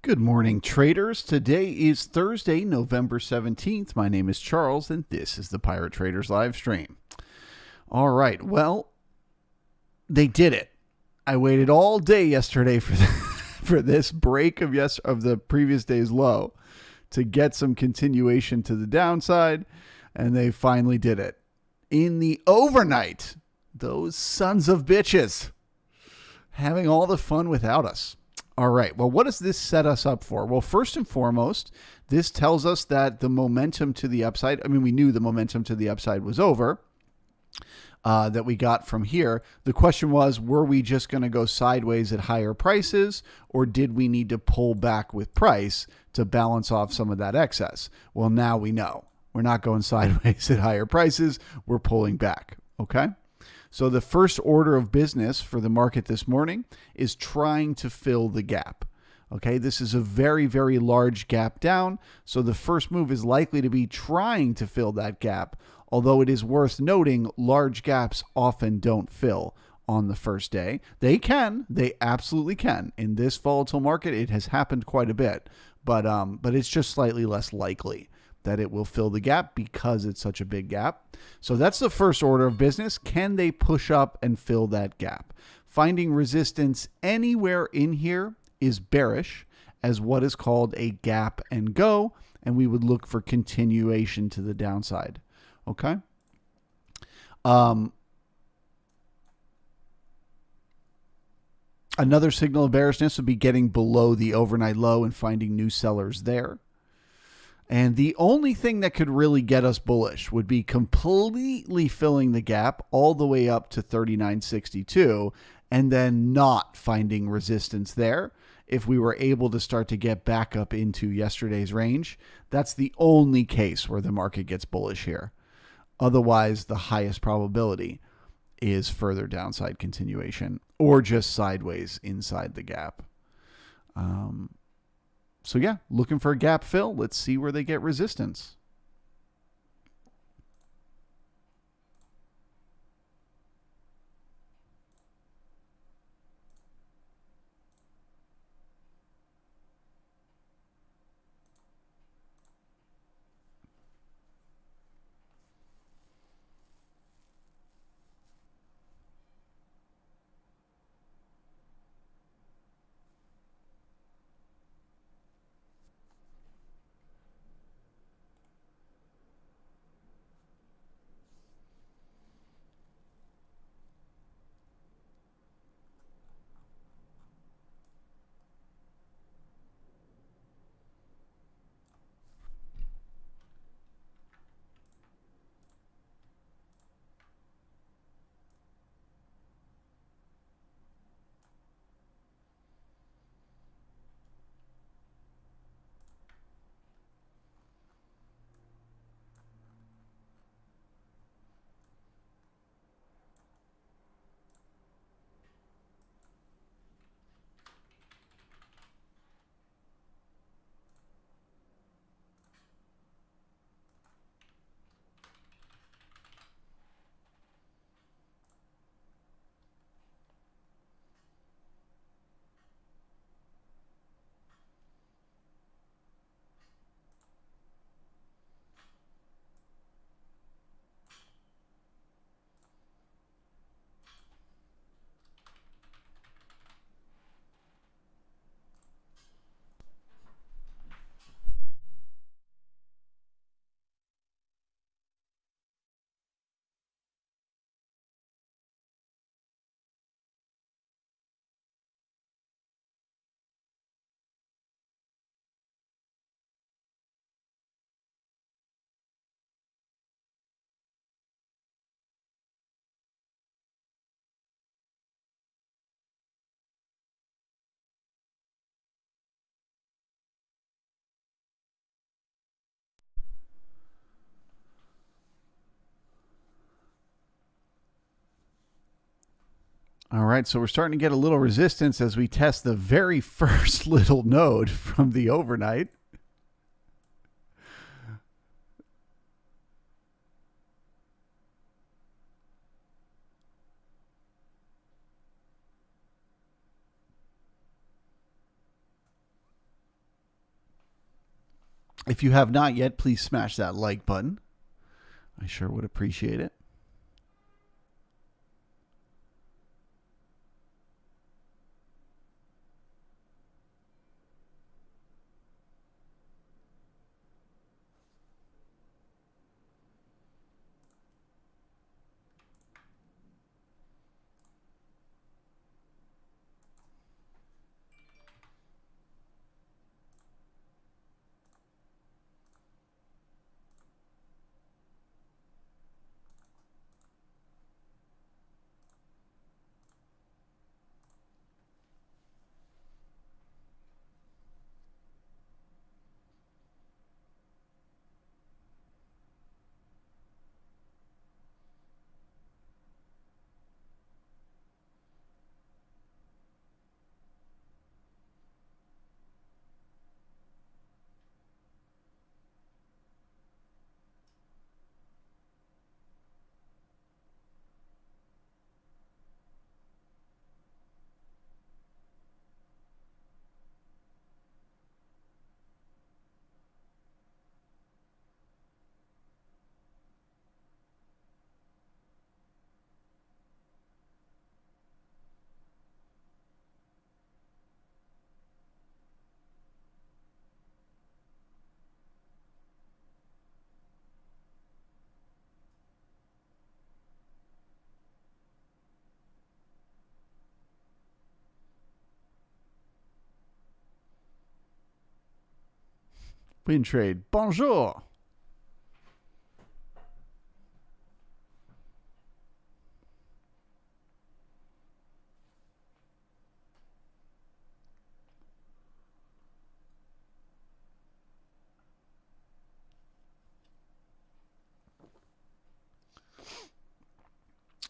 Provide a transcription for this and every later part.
Good morning, traders. Today is Thursday, November 17th. My name is Charles, and this is the Pirate Traders live stream. All right, well, they did it. I waited all day yesterday for this break of the previous day's low to get some continuation to the downside, and they finally did it. In the overnight, those sons of bitches having all the fun without us. All right. Well, what does this set us up for? Well, first and foremost, this tells us that the momentum to the upside, we knew the momentum to the upside was over, that we got from here. The question was, were we just going to go sideways at higher prices, or did we need to pull back with price to balance off some of that excess? Well, now we know. We're not going sideways at higher prices. We're pulling back. Okay. So the first order of business for the market this morning is trying to fill the gap. Okay, this is a very, very large gap down. So the first move is likely to be trying to fill that gap. Although it is worth noting, large gaps often don't fill on the first day. They can, they absolutely can. In this volatile market, it has happened quite a bit, but it's just slightly less likely that it will fill the gap because it's such a big gap. So that's the first order of business. Can they push up and fill that gap? Finding resistance anywhere in here is bearish as what is called a gap and go, and we would look for continuation to the downside. Okay. Another signal of bearishness would be getting below the overnight low and finding new sellers there. And the only thing that could really get us bullish would be completely filling the gap all the way up to 39.62 and then not finding resistance there. If we were able to start to get back up into yesterday's range, that's the only case where the market gets bullish here. Otherwise, the highest probability is further downside continuation or just sideways inside the gap. So yeah, looking for a gap fill. Let's see where they get resistance. All right, so we're starting to get a little resistance as we test the very first little node from the overnight. If you have not yet, please smash that like button. I sure would appreciate it. Win trade. Bonjour.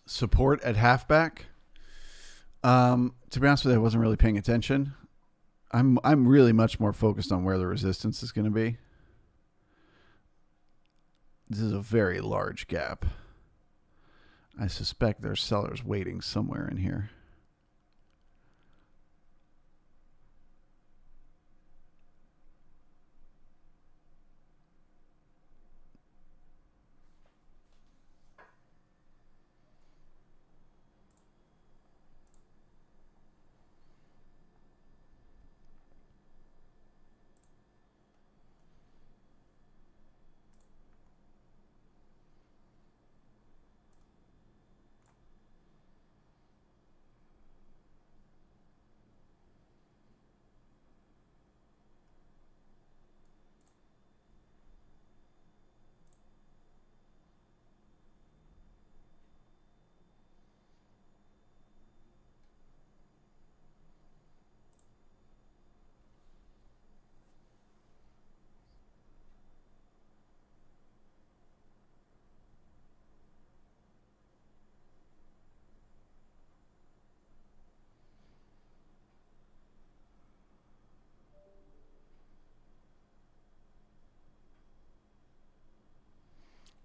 Support at halfback. To be honest with you, I wasn't really paying attention. I'm really much more focused on where the resistance is going to be. This is a very large gap. I suspect there's sellers waiting somewhere in here.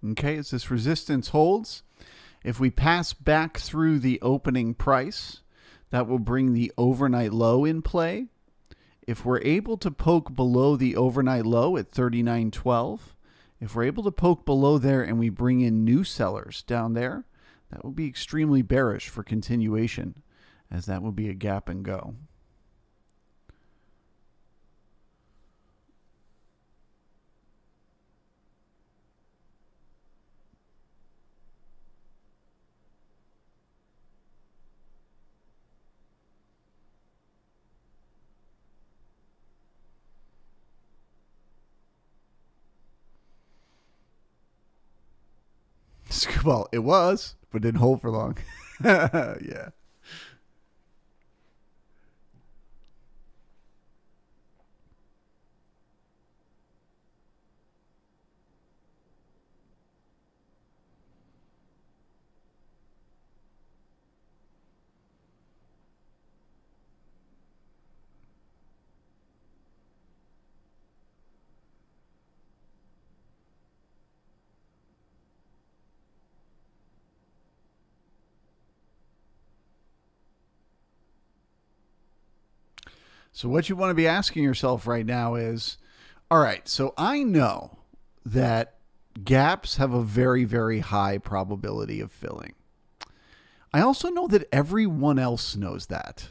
Okay, as this resistance holds, if we pass back through the opening price, that will bring the overnight low in play. If we're able to poke below the overnight low at 39.12, if we're able to poke below there and we bring in new sellers down there, that will be extremely bearish for continuation, as that will be a gap and go. Well, it was, but didn't hold for long. Yeah. So what you want to be asking yourself right now is, All right. So I know that gaps have a very, very high probability of filling. I also know that everyone else knows that.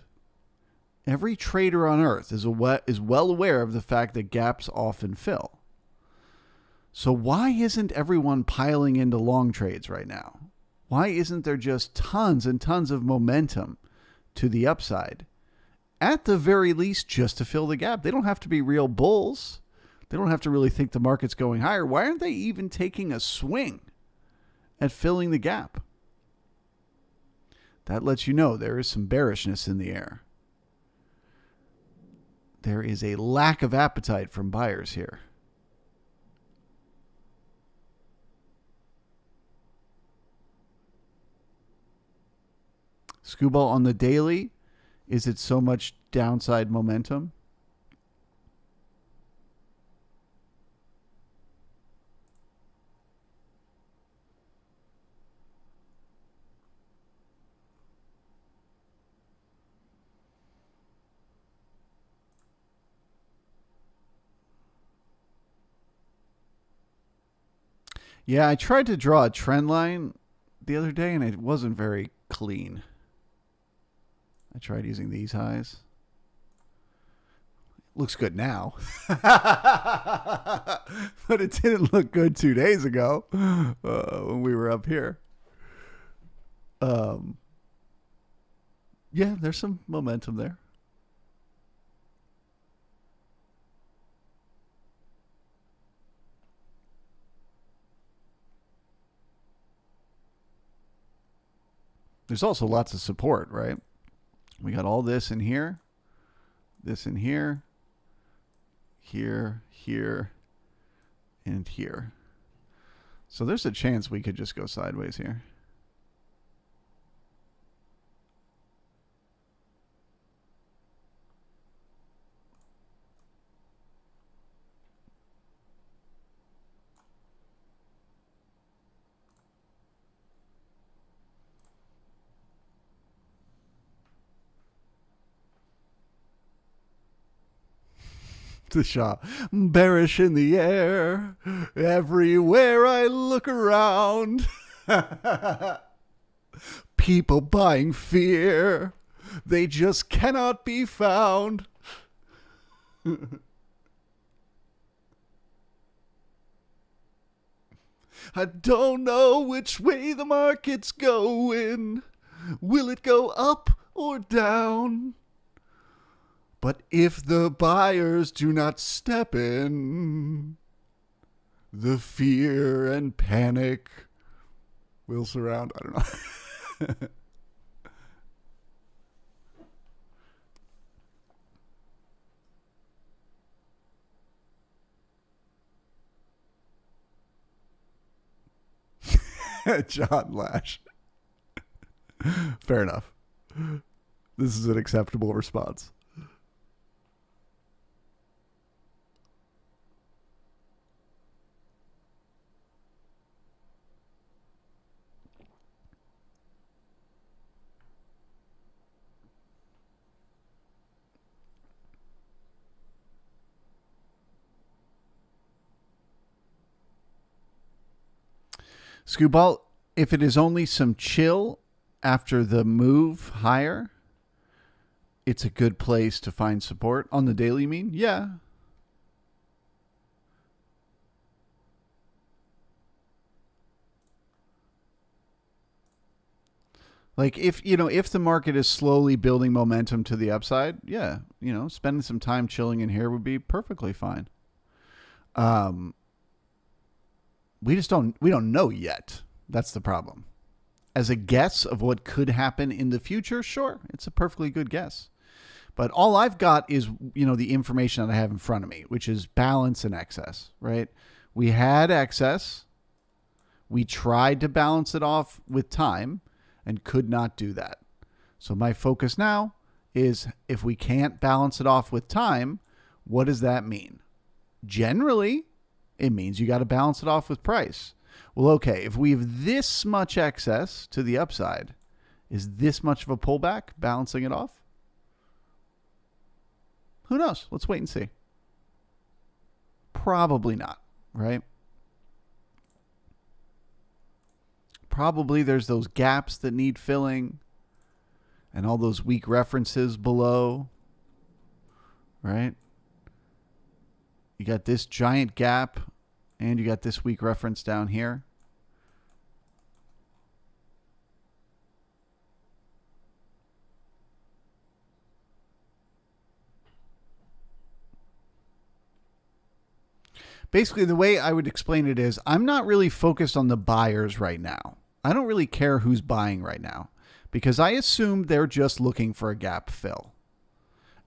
Every trader on earth is well aware of the fact that gaps often fill. So why isn't everyone piling into long trades right now? Why isn't there just tons and tons of momentum to the upside? At the very least, just to fill the gap. They don't have to be real bulls. They don't have to really think the market's going higher. Why aren't they even taking a swing at filling the gap? That lets you know there is some bearishness in the air. There is a lack of appetite from buyers here. Screwball on the daily, is it so much downside momentum? Yeah, I tried to draw a trend line the other day and it wasn't very clean. I tried using these highs. Looks good now. But it didn't look good 2 days ago when we were up here. Yeah, there's some momentum there. There's also lots of support, right? We got all this in here, here, here, and here. So there's a chance we could just go sideways here. The Shah. Bearish in the air. Everywhere I look around. People buying fear. They just cannot be found. I don't know which way the market's going. Will it go up or down? But if the buyers do not step in, the fear and panic will surround. I don't know. John Lash. Fair enough. This is an acceptable response. Scooball, if it is only some chill after the move higher, it's a good place to find support. On the daily, you mean? Yeah. Like if the market is slowly building momentum to the upside, yeah, spending some time chilling in here would be perfectly fine. We don't know yet. That's the problem. As a guess of what could happen in the future, sure, it's a perfectly good guess. But all I've got is, the information that I have in front of me, which is balance and excess, right? We had excess. We tried to balance it off with time and could not do that. So my focus now is if we can't balance it off with time, what does that mean? Generally, it means you got to balance it off with price. Well, okay, if we have this much excess to the upside, is this much of a pullback balancing it off? Who knows? Let's wait and see. Probably not, right? Probably there's those gaps that need filling and all those weak references below, right? You got this giant gap and you got this weak reference down here. Basically, the way I would explain it is I'm not really focused on the buyers right now. I don't really care who's buying right now because I assume they're just looking for a gap fill.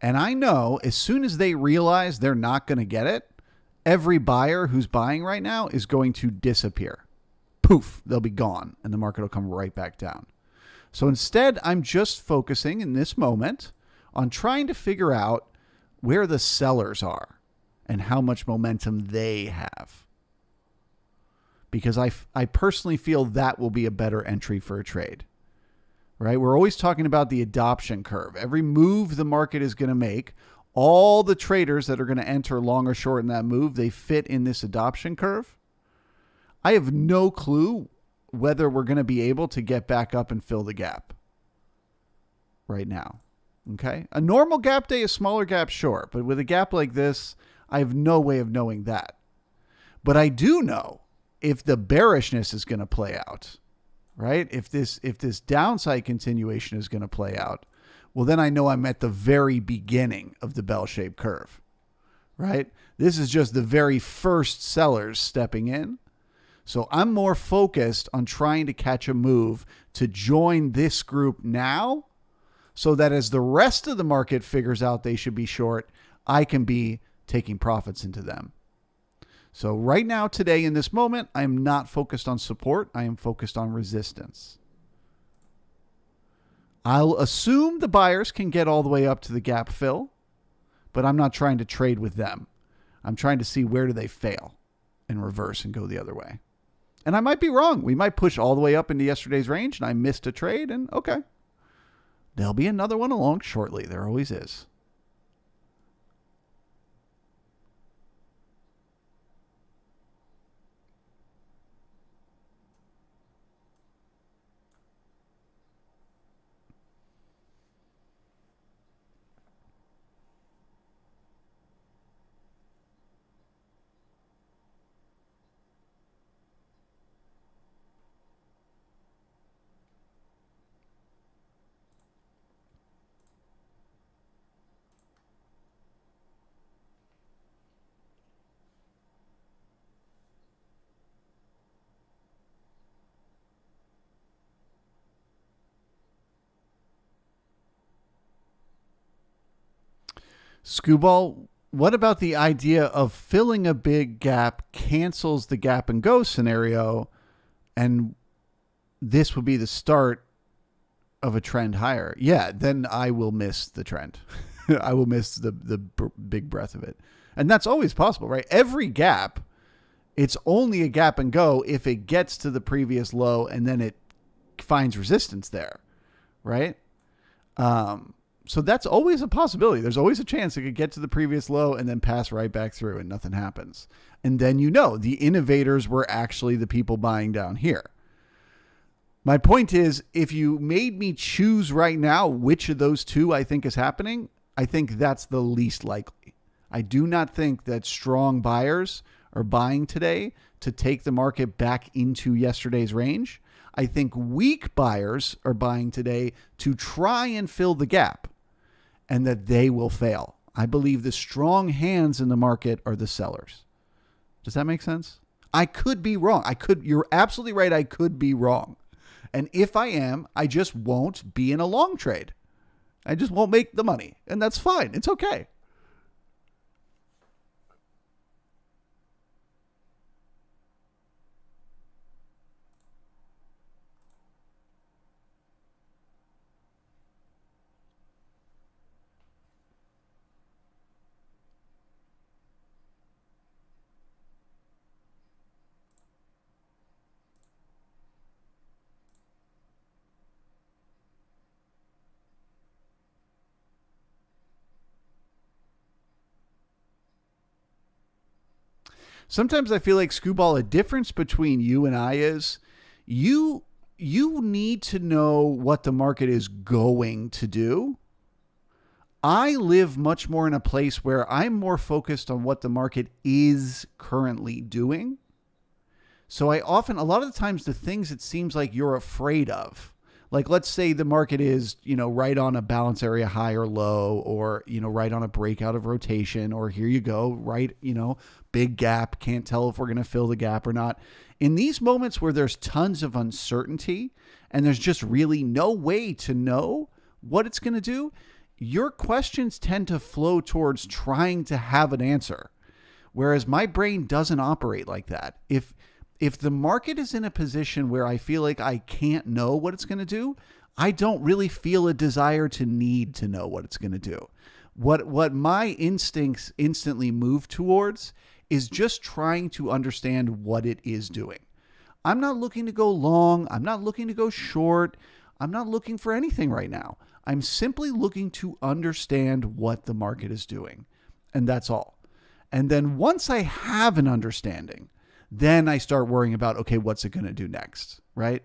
And I know as soon as they realize they're not going to get it, every buyer who's buying right now is going to disappear. Poof, they'll be gone and the market will come right back down. So instead, I'm just focusing in this moment on trying to figure out where the sellers are and how much momentum they have. Because I personally feel that will be a better entry for a trade, right? We're always talking about the adoption curve. Every move the market is going to make, all the traders that are going to enter long or short in that move, they fit in this adoption curve. I have no clue whether we're going to be able to get back up and fill the gap right now. Okay. A normal gap day, a smaller gap, sure. But with a gap like this, I have no way of knowing that. But I do know if the bearishness is going to play out, right? If this downside continuation is going to play out, well, then I know I'm at the very beginning of the bell-shaped curve, right? This is just the very first sellers stepping in. So I'm more focused on trying to catch a move to join this group now so that as the rest of the market figures out they should be short, I can be taking profits into them. So right now, today, in this moment, I am not focused on support. I am focused on resistance. I'll assume the buyers can get all the way up to the gap fill, but I'm not trying to trade with them. I'm trying to see where do they fail and reverse and go the other way. And I might be wrong. We might push all the way up into yesterday's range and I missed a trade and okay. There'll be another one along shortly. There always is. Screwball, what about the idea of filling a big gap cancels the gap and go scenario, and this would be the start of a trend higher? Yeah, then I will miss the trend. I will miss the big breadth of it. And that's always possible, right? Every gap, it's only a gap and go if it gets to the previous low and then it finds resistance there, right? So that's always a possibility. There's always a chance it could get to the previous low and then pass right back through and nothing happens. And then, the innovators were actually the people buying down here. My point is, if you made me choose right now which of those two I think is happening, I think that's the least likely. I do not think that strong buyers are buying today to take the market back into yesterday's range. I think weak buyers are buying today to try and fill the gap, and that they will fail. I believe the strong hands in the market are the sellers. Does that make sense? I could be wrong. You're absolutely right. I could be wrong. And if I am, I just won't be in a long trade. I just won't make the money. And that's fine. It's okay. Sometimes I feel like, Screwball, a difference between you and I is you need to know what the market is going to do. I live much more in a place where I'm more focused on what the market is currently doing. So a lot of the times, the things it seems like you're afraid of, like let's say the market is, right on a balance area high or low, or, right on a breakout of rotation, or here you go, right, big gap, can't tell if we're going to fill the gap or not. In these moments where there's tons of uncertainty and there's just really no way to know what it's going to do, your questions tend to flow towards trying to have an answer. Whereas my brain doesn't operate like that. If the market is in a position where I feel like I can't know what it's going to do, I don't really feel a desire to need to know what it's going to do. What my instincts instantly move towards is just trying to understand what it is doing. I'm not looking to go long. I'm not looking to go short. I'm not looking for anything right now. I'm simply looking to understand what the market is doing. And that's all. And then once I have an understanding, then I start worrying about, okay, what's it going to do next, right?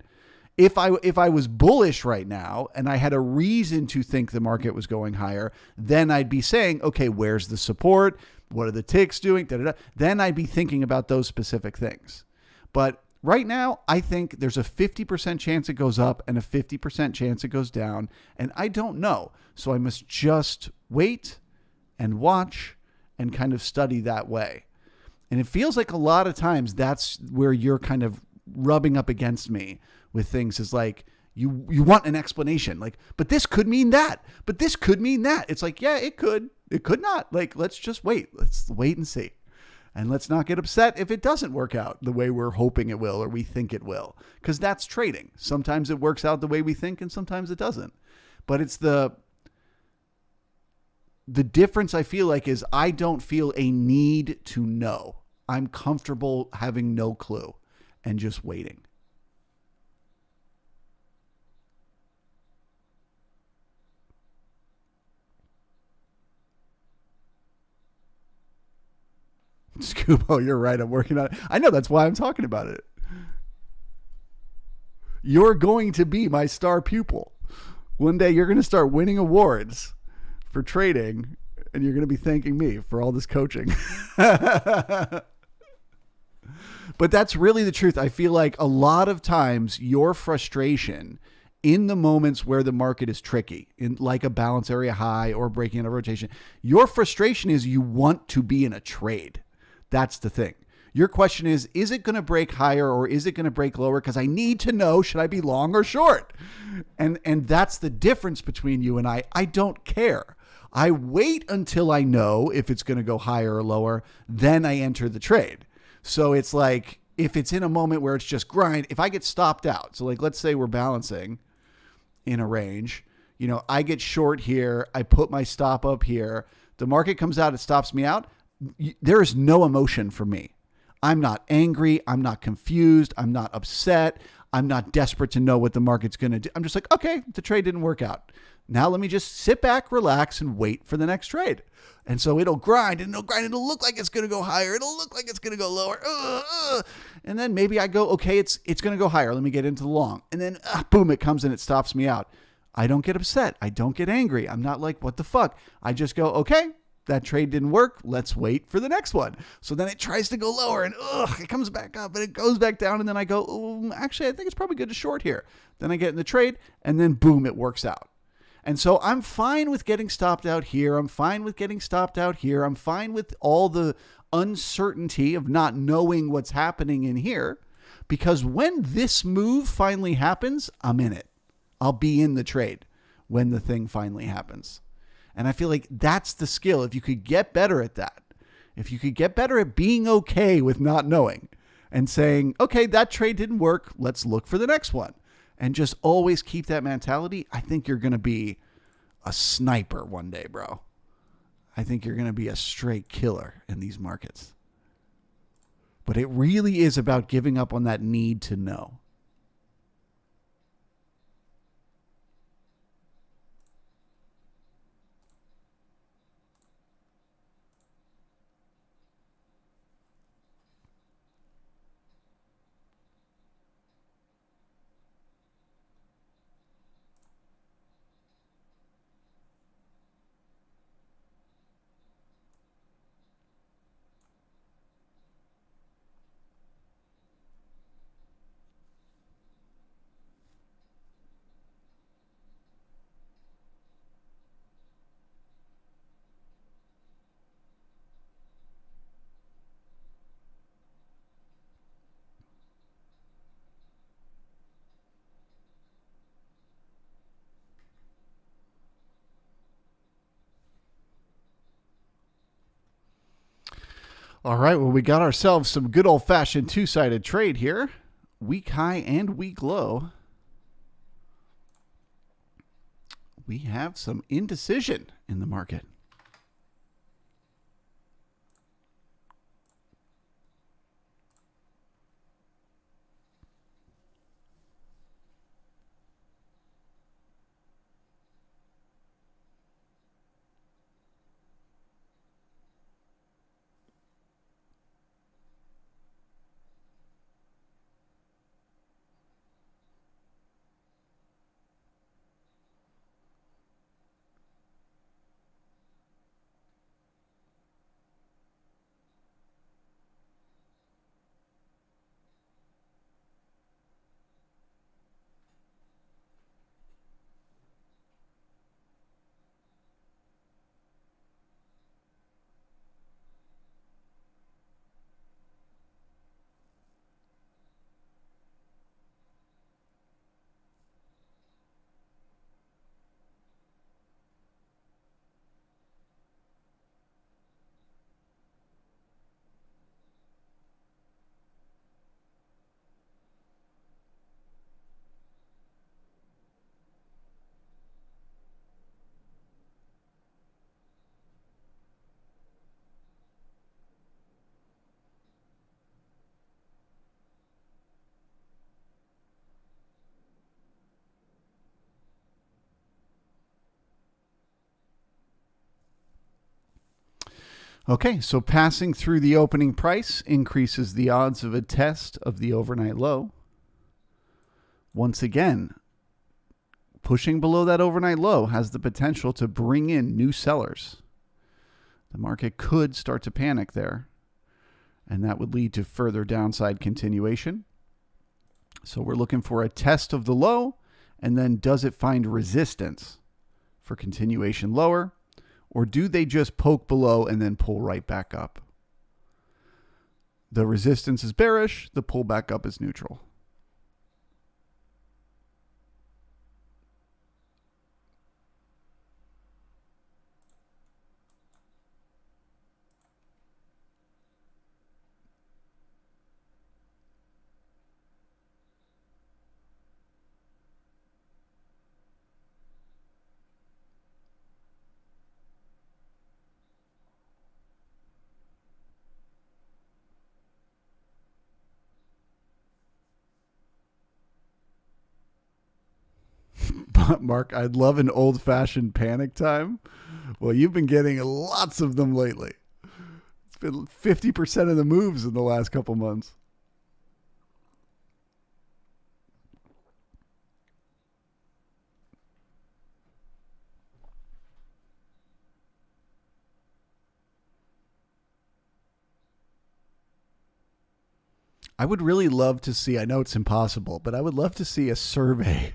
If I was bullish right now and I had a reason to think the market was going higher, then I'd be saying, okay, where's the support? What are the ticks doing? Da-da-da. Then I'd be thinking about those specific things. But right now, I think there's a 50% chance it goes up and a 50% chance it goes down, and I don't know. So I must just wait and watch and kind of study that way. And it feels like a lot of times that's where you're kind of rubbing up against me with things, is like you want an explanation, like, but this could mean that, but this could mean that. It's like, yeah, it could not. Like, let's just wait. Let's wait and see. And let's not get upset if it doesn't work out the way we're hoping it will or we think it will, because that's trading. Sometimes it works out the way we think and sometimes it doesn't. But it's the difference I feel like is I don't feel a need to know. I'm comfortable having no clue and just waiting. Scubo, you're right. I'm working on it. I know, that's why I'm talking about it. You're going to be my star pupil. One day you're going to start winning awards for trading, and you're going to be thanking me for all this coaching. But that's really the truth. I feel like a lot of times your frustration in the moments where the market is tricky, in like a balance area high or breaking out of rotation, your frustration is you want to be in a trade. That's the thing. Your question is it going to break higher or is it going to break lower? Because I need to know, should I be long or short? And that's the difference between you and I. I don't care. I wait until I know if it's going to go higher or lower, then I enter the trade. So it's like, if it's in a moment where it's just grind, if I get stopped out, so like, let's say we're balancing in a range, I get short here, I put my stop up here, the market comes out, it stops me out. There is no emotion for me. I'm not angry. I'm not confused. I'm not upset. I'm not desperate to know what the market's going to do. I'm just like, okay, the trade didn't work out. Now let me just sit back, relax, and wait for the next trade. And so it'll grind, and it'll look like it's going to go higher. It'll look like it's going to go lower. And then maybe I go, okay, it's going to go higher. Let me get into the long. And then boom, it comes and it stops me out. I don't get upset. I don't get angry. I'm not like, what the fuck? I just go, okay, that trade didn't work. Let's wait for the next one. So then it tries to go lower and it comes back up and it goes back down. And then I go, actually, I think it's probably good to short here. Then I get in the trade and then boom, it works out. And so I'm fine with getting stopped out here. I'm fine with getting stopped out here. I'm fine with all the uncertainty of not knowing what's happening in here, because when this move finally happens, I'm in it. I'll be in the trade when the thing finally happens. And I feel like that's the skill. If you could get better at that, if you could get better at being okay with not knowing and saying, okay, that trade didn't work, let's look for the next one, and just always keep that mentality, I think you're going to be a sniper one day, bro. I think you're going to be a straight killer in these markets. But it really is about giving up on that need to know. All right, well, we got ourselves some good old-fashioned two-sided trade here. Week high and week low. We have some indecision in the market. Okay, so passing through the opening price increases the odds of a test of the overnight low. Once again, pushing below that overnight low has the potential to bring in new sellers. The market could start to panic there, and that would lead to further downside continuation. So we're looking for a test of the low, and then does it find resistance for continuation lower? Or do they just poke below and then pull right back up? The resistance is bearish. The pull back up is neutral. Mark, I'd love an old-fashioned panic time. Well, you've been getting lots of them lately. It's been 50% of the moves in the last couple months. I would really love to see, I know it's impossible, but I would love to see a survey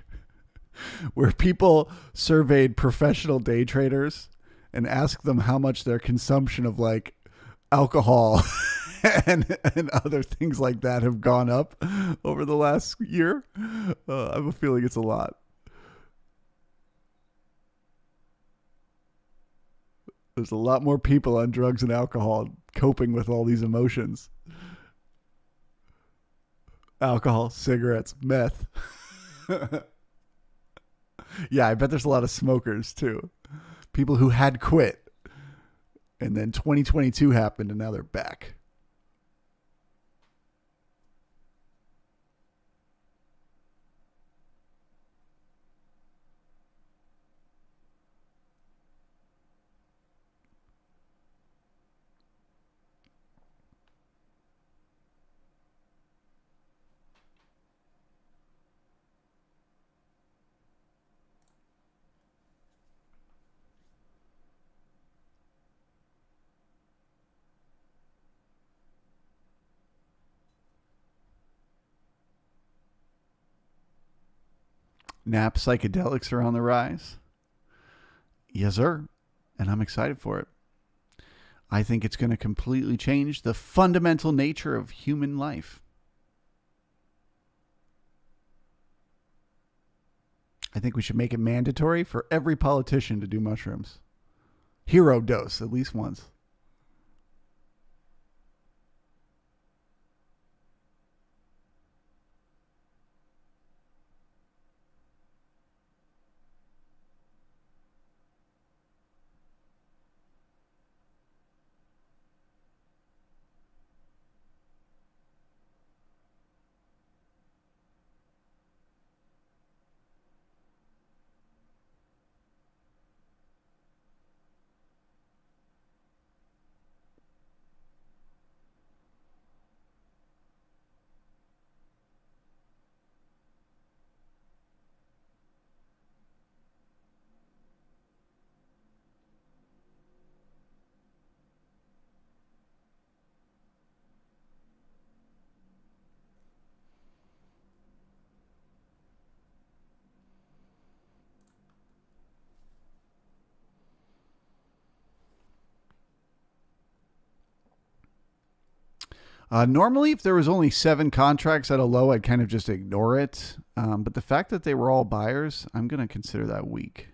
where people surveyed professional day traders and asked them how much their consumption of like alcohol and other things like that have gone up over the last year. I have a feeling it's a lot. There's a lot more people on drugs and alcohol coping with all these emotions. Alcohol, cigarettes, meth. Yeah, I bet there's a lot of smokers too. People who had quit. And then 2022 happened and now they're back. Nap psychedelics are on the rise. Yes, sir. And I'm excited for it. I think it's going to completely change the fundamental nature of human life. I think we should make it mandatory for every politician to do mushrooms. Hero dose, at least once. Normally, if there was only 7 contracts at a low, I'd kind of just ignore it. But the fact that they were all buyers, I'm going to consider that weak.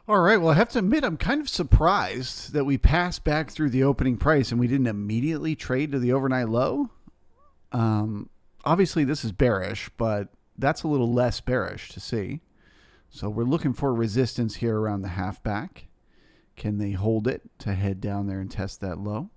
All right. Well, I have to admit, I'm kind of surprised that we passed back through the opening price and we didn't immediately trade to the overnight low. Obviously, this is bearish, but that's a little less bearish to see. So we're looking for resistance here around the halfback. Can they hold it to head down there and test that low?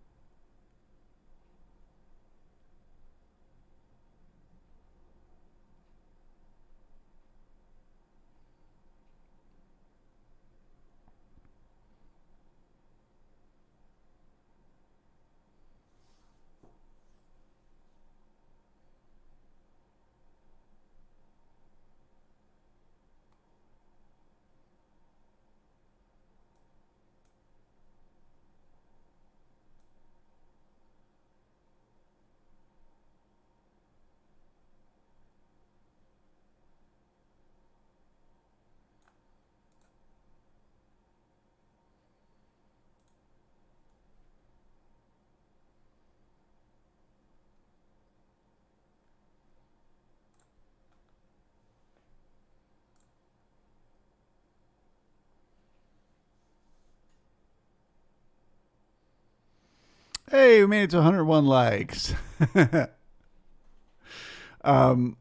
Hey, we made it to 101 likes. um,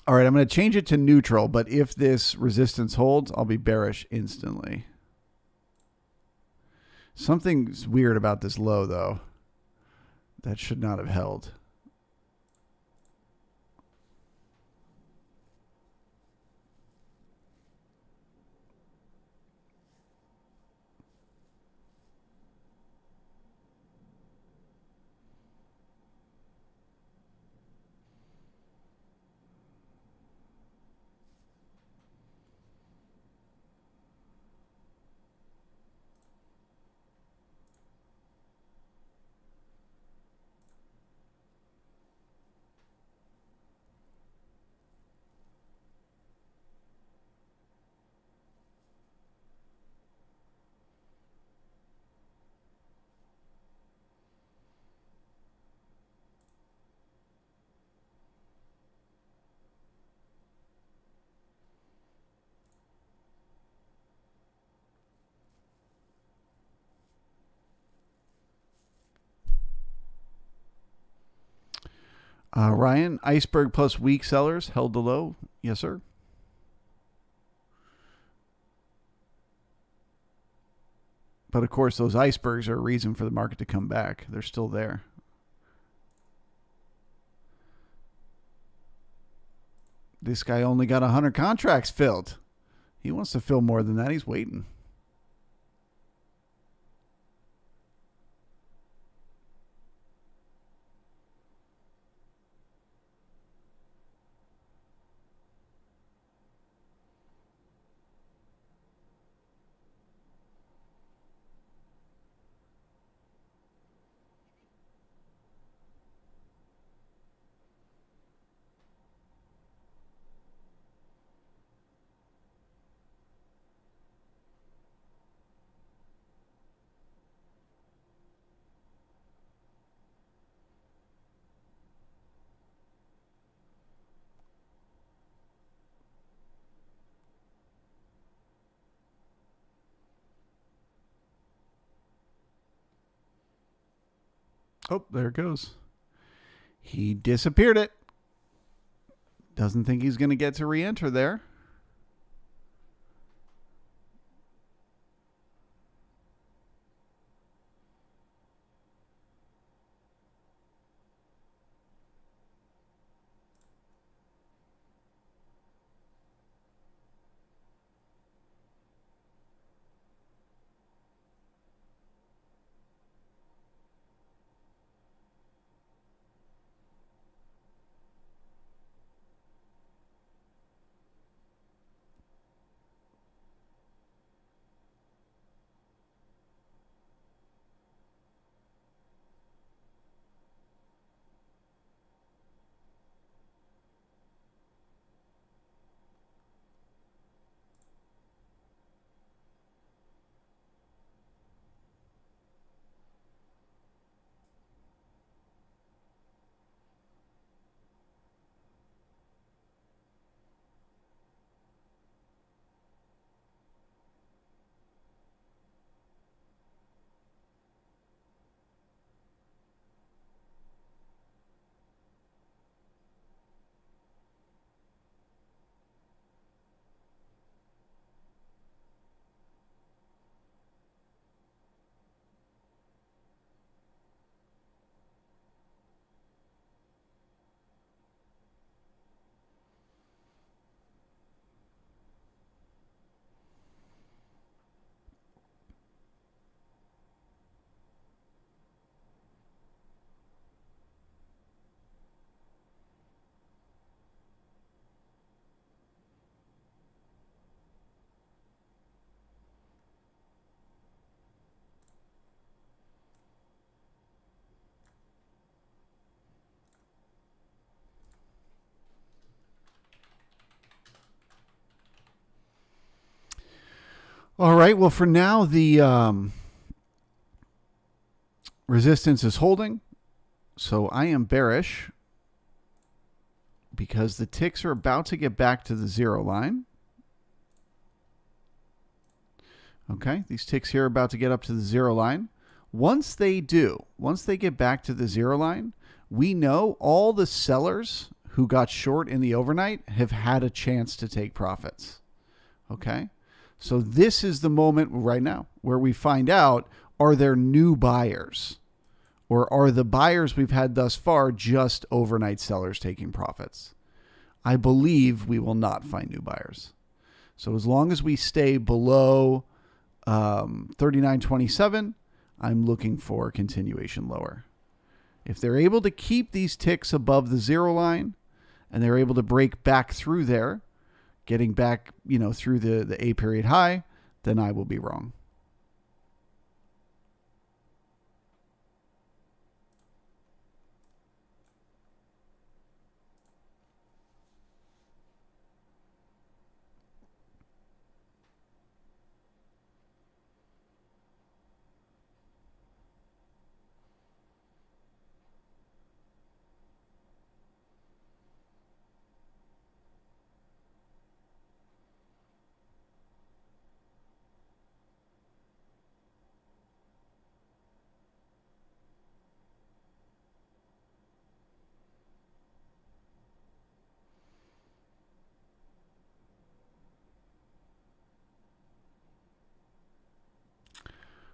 all right, I'm going to change it to neutral, but if this resistance holds, I'll be bearish instantly. Something's weird about this low, though. That should not have held. Ryan, iceberg plus weak sellers held the low. Yes, sir. But of course, those icebergs are a reason for the market to come back. They're still there. This guy only got 100 contracts filled. He wants to fill more than that. He's waiting. Oh, there it goes. He disappeared it. Doesn't think he's going to get to re-enter there. All right. Well, for now, the resistance is holding. So I am bearish because the ticks are about to get back to the 0 line. Okay, these ticks here are about to get up to the zero line. Once they do, once they get back to the zero line, we know all the sellers who got short in the overnight have had a chance to take profits. Okay, so this is the moment right now where we find out, are there new buyers? Or are the buyers we've had thus far just overnight sellers taking profits? I believe we will not find new buyers. So as long as we stay below 39.27, I'm looking for a continuation lower. If they're able to keep these ticks above the zero line and they're able to break back through there, getting back, through the A period high, then I will be wrong.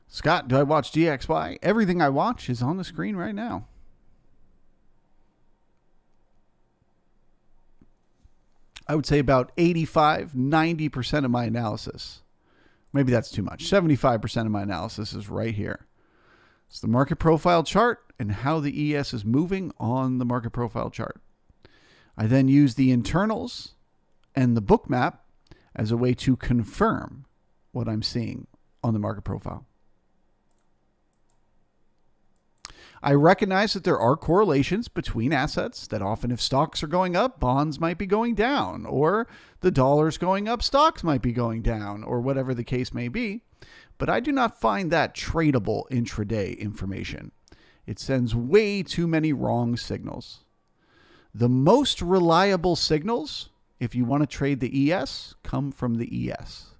Scott, do I watch DXY? Everything I watch is on the screen right now. I would say about 85, 90% of my analysis. Maybe that's too much. 75% of my analysis is right here. It's the market profile chart and how the ES is moving on the market profile chart. I then use the internals and the book map as a way to confirm what I'm seeing on the market profile. I recognize that there are correlations between assets, that often if stocks are going up, bonds might be going down, or the dollar's going up, stocks might be going down, or whatever the case may be. But I do not find that tradable intraday information. It sends way too many wrong signals. The most reliable signals, if you want to trade the ES, come from the ES.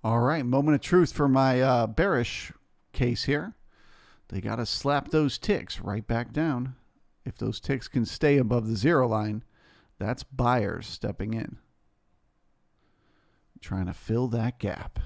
All right, moment of truth for my bearish case here. They got to slap those ticks right back down. If those ticks can stay above the zero line, that's buyers stepping in, trying to fill that gap.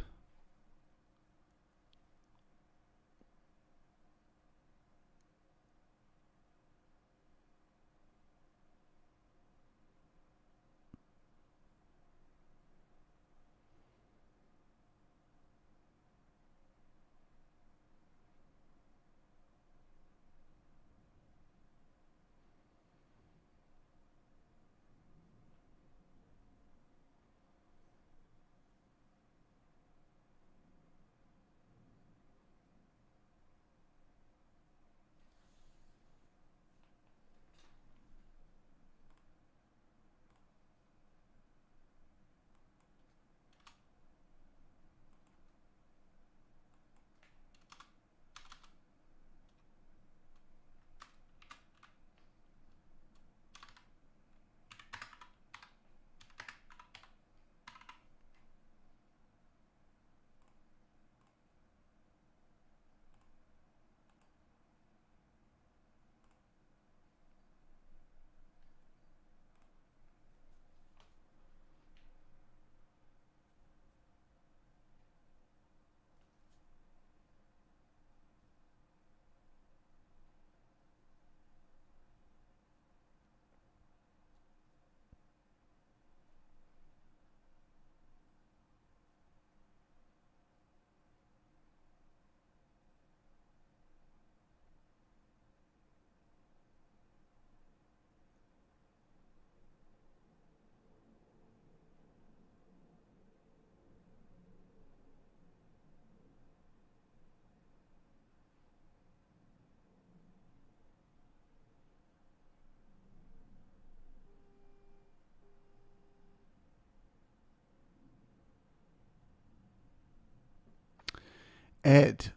Ed,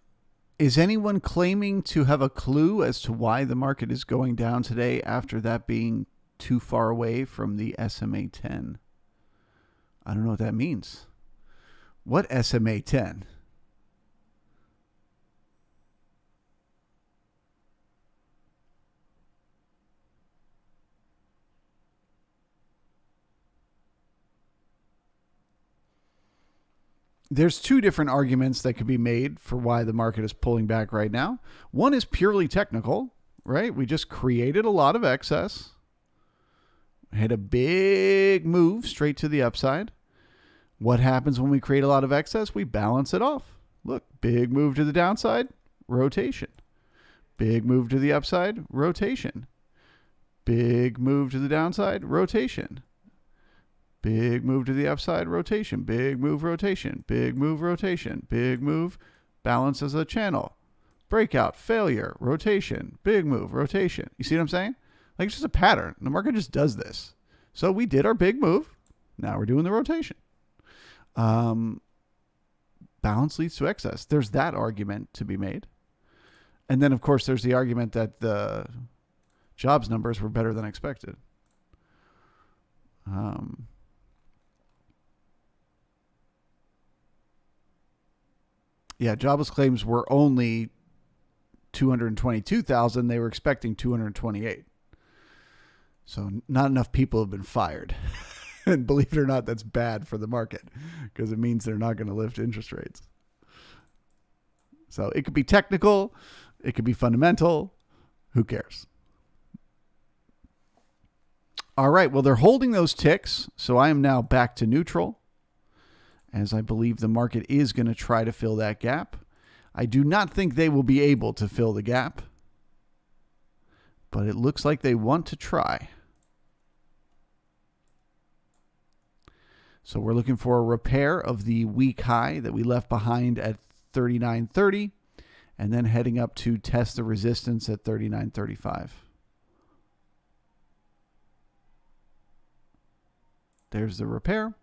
is anyone claiming to have a clue as to why the market is going down today after that being too far away from the SMA 10? I don't know what that means. What SMA 10? There's two different arguments that could be made for why the market is pulling back right now. One is purely technical, right? We just created a lot of excess, had a big move straight to the upside. What happens when we create a lot of excess? We balance it off. Look, big move to the downside, rotation. Big move to the upside, rotation. Big move to the downside, rotation. Big move to the upside, rotation. Big move, rotation. Big move, rotation. Big move, balance as a channel. Breakout, failure, rotation. Big move, rotation. You see what I'm saying? Like, it's just a pattern. The market just does this. So we did our big move. Now we're doing the rotation. Balance leads to excess. There's that argument to be made. And then, of course, there's the argument that the jobs numbers were better than expected. Yeah, jobless claims were only 222,000. They were expecting 228. So not enough people have been fired. And believe it or not, that's bad for the market because it means they're not going to lift interest rates. So it could be technical. It could be fundamental. Who cares? All right. Well, they're holding those ticks. So I am now back to neutral, as I believe the market is going to try to fill that gap. I do not think they will be able to fill the gap, but it looks like they want to try. So we're looking for a repair of the week high that we left behind at 39.30 and then heading up to test the resistance at 39.35. There's the repair.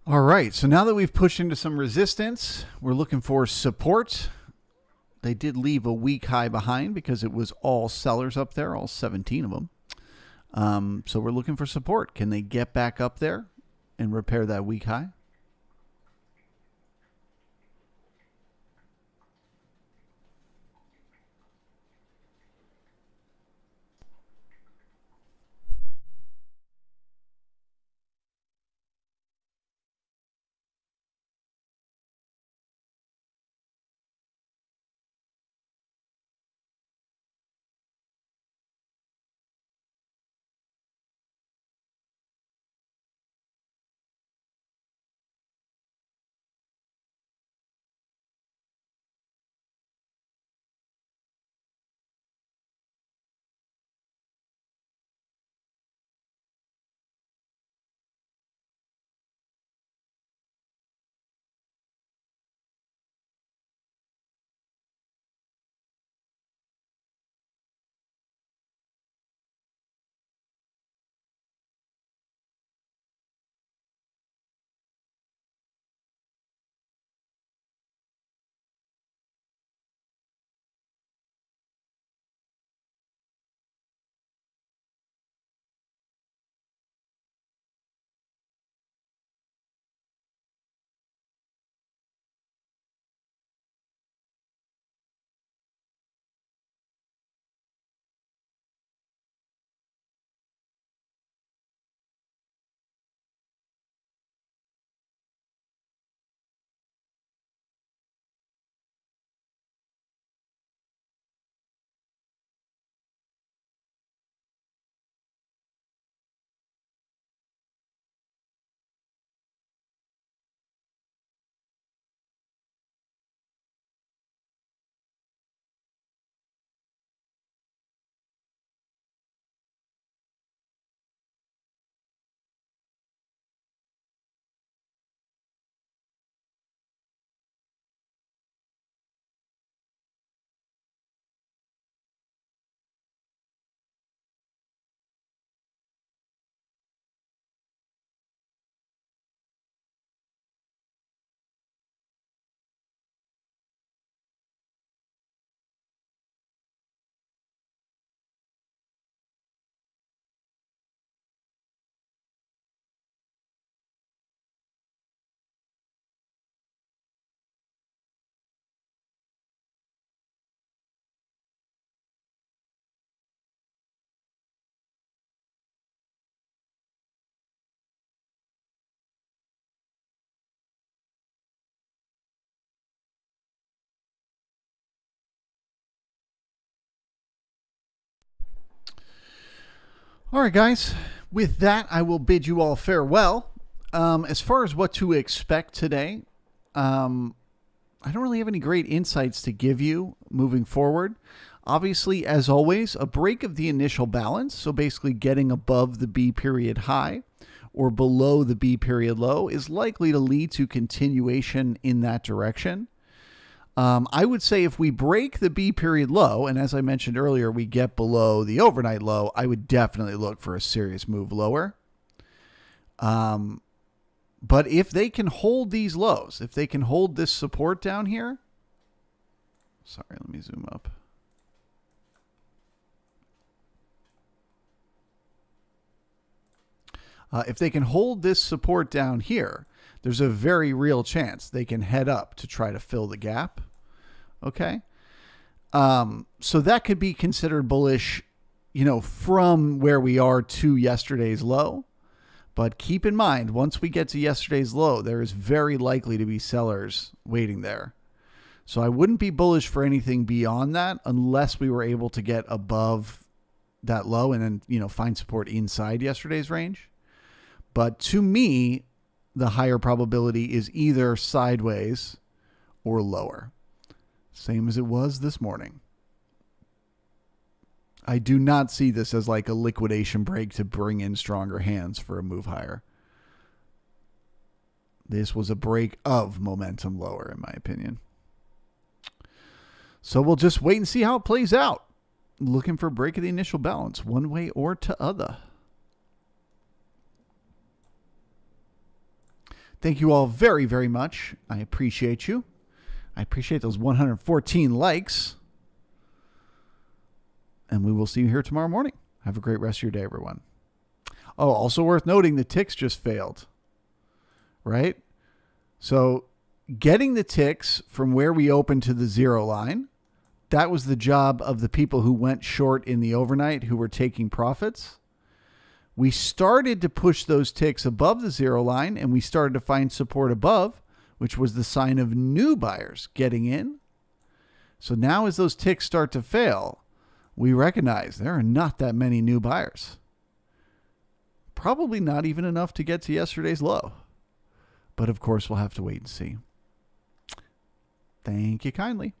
All right, so now that we've pushed into some resistance, we're looking for support. They did leave a weak high behind because it was all sellers up there, all 17 of them. So we're looking for support. Can they get back up there and repair that weak high? All right, guys. With that, I will bid you all farewell. As far as what to expect today, I don't really have any great insights to give you moving forward. Obviously, as always, a break of the initial balance, so basically getting above the B period high or below the B period low, is likely to lead to continuation in that direction. I would say if we break the B period low, and as I mentioned earlier, we get below the overnight low, I would definitely look for a serious move lower. But if they can hold these lows, if they can hold this support down here, sorry, let me zoom up. If they can hold this support down here, there's a very real chance they can head up to try to fill the gap. Okay. So that could be considered bullish, from where we are to yesterday's low. But keep in mind, once we get to yesterday's low, there is very likely to be sellers waiting there. So I wouldn't be bullish for anything beyond that unless we were able to get above that low and then, find support inside yesterday's range. But to me, the higher probability is either sideways or lower. Same as it was this morning. I do not see this as like a liquidation break to bring in stronger hands for a move higher. This was a break of momentum lower, in my opinion. So we'll just wait and see how it plays out. Looking for a break of the initial balance, one way or to other. Thank you all very, very much. I appreciate you. I appreciate those 114 likes. And we will see you here tomorrow morning. Have a great rest of your day, everyone. Oh, also worth noting, the ticks just failed. Right? So getting the ticks from where we opened to the zero line, that was the job of the people who went short in the overnight, who were taking profits. We started to push those ticks above the zero line, and we started to find support above, which was the sign of new buyers getting in. So now as those ticks start to fail, we recognize there are not that many new buyers. Probably not even enough to get to yesterday's low. But of course, we'll have to wait and see. Thank you kindly.